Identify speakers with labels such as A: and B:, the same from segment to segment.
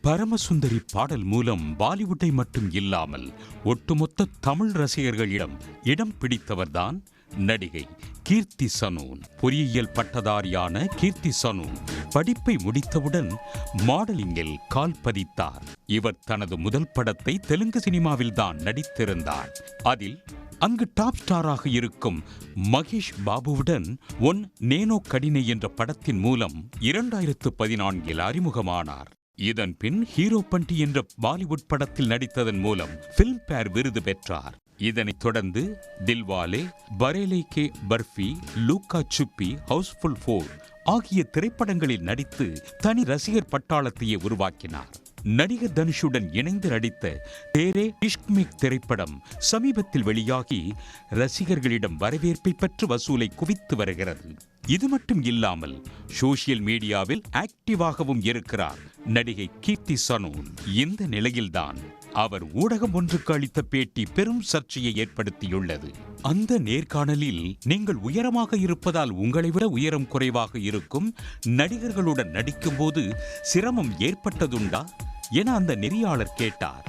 A: பரமசுந்தரி பாடல் மூலம் பாலிவுட்டை மட்டும் இல்லாமல் ஒட்டுமொத்த தமிழ் ரசிகர்களிடம் இடம் பிடித்தவர்தான் நடிகை கீர்த்தி சனோன். பொறியியல் பட்டதாரியான கீர்த்தி சனோன் படிப்பை முடித்தவுடன் மாடலிங்கில் கால் பதித்தார். இவர் தனது முதல் படத்தை தெலுங்கு சினிமாவில் தான் நடித்திருந்தார். அதில் அங்கு டாப் ஸ்டாராக இருக்கும் மகேஷ் பாபுவுடன் ஒன் நேனோ கடினை என்ற படத்தின் மூலம் 2014 அறிமுகமானார். இதன் பின் ஹீரோ பண்டி என்ற பாலிவுட் படத்தில் நடித்ததன் மூலம் பிலிம்பேர் விருது பெற்றார். இதனைத் தொடர்ந்து தில்வாலே, பரேலே கே பர்ஃபி, லூக்கா சுப்பி, ஹவுஸ்ஃபுல் 4 ஆகிய திரைப்படங்களில் நடித்து தனி ரசிகர் பட்டாளத்தையே உருவாக்கினார். நடிகர் தனுஷுடன் இணைந்து நடித்த தேரே இஷ்க் மே திரைப்படம் சமீபத்தில் வெளியாகி ரசிகர்களிடம் வரவேற்பை பெற்று வசூலை குவித்து வருகிறது. இது மட்டும் இல்லாமல் சோசியல் மீடியாவில் ஆக்டிவாகவும் இருக்கிறார் நடிகை கீர்த்தி சனோன். இந்த நிலையில்தான் அவர் ஊடகம் ஒன்றுக்கு அளித்த பேட்டி பெரும் சர்ச்சையை ஏற்படுத்தியுள்ளது. அந்த நேர்காணலில் நீங்கள் உயரமாக இருப்பதால் உங்களை விட உயரம் குறைவாக இருக்கும் நடிகர்களுடன் நடிக்கும் போது சிரமம் ஏற்பட்டதுண்டா என அந்த நெறியாளர் கேட்டார்.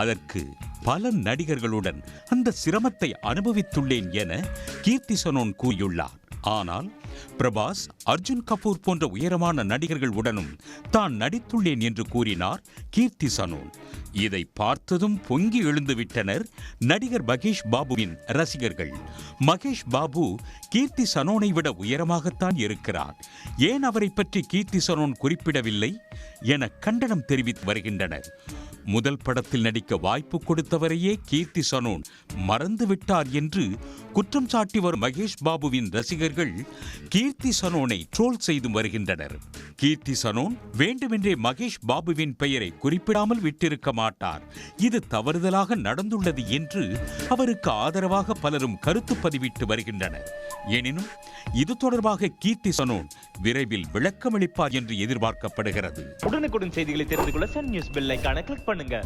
A: அதற்கு பல நடிகர்களுடன் அந்த சிரமத்தை அனுபவித்துள்ளேன் என கீர்த்தி சனோன் கூறியுள்ளார். ஆனால் பிரபாஸ், அர்ஜுன் கபூர் போன்ற உயரமான நடிகர்கள் உடனும் தான் நடித்துள்ளேன் என்று கூறினார் கீர்த்தி சனோன். இதை பார்த்ததும் பொங்கி எழுந்துவிட்டனர் நடிகர் மகேஷ் பாபுவின் ரசிகர்கள். மகேஷ் பாபு கீர்த்தி சனோனை விட உயரமாகத்தான் இருக்கிறார், ஏன் அவரை பற்றி கீர்த்தி சனோன் குறிப்பிடவில்லை என கண்டனம் தெரிவித்து வருகின்றனர். முதல் படத்தில் நடிக்க வாய்ப்பு கொடுத்தவரையே கீர்த்தி சனோன் மறந்துவிட்டார் என்று குற்றம் சாட்டி வரும் மகேஷ் பாபுவின் ரசிகர்கள் கீர்த்தி சனோனை ட்ரோல் செய்து வருகின்றனர். கீர்த்தி சனோன் வேண்டுமென்றே மகேஷ் பாபுவின் பெயரை குறிப்பிடாமல் விட்டிருக்க மாட்டார், இது தவறுதலாக நடந்துள்ளது என்று அவருக்கு ஆதரவாக பலரும் கருத்து பதிவிட்டு வருகின்றனர். எனினும் இது தொடர்பாக கீர்த்தி சனோன் விரைவில் விளக்கமளிப்பார் என்று எதிர்பார்க்கப்படுகிறது.
B: உடனுக்குடன் செய்திகளை தெரிந்து கொள்ள சன் நியூஸ் பெல் ஐகானை கிளிக் பண்ணுங்க.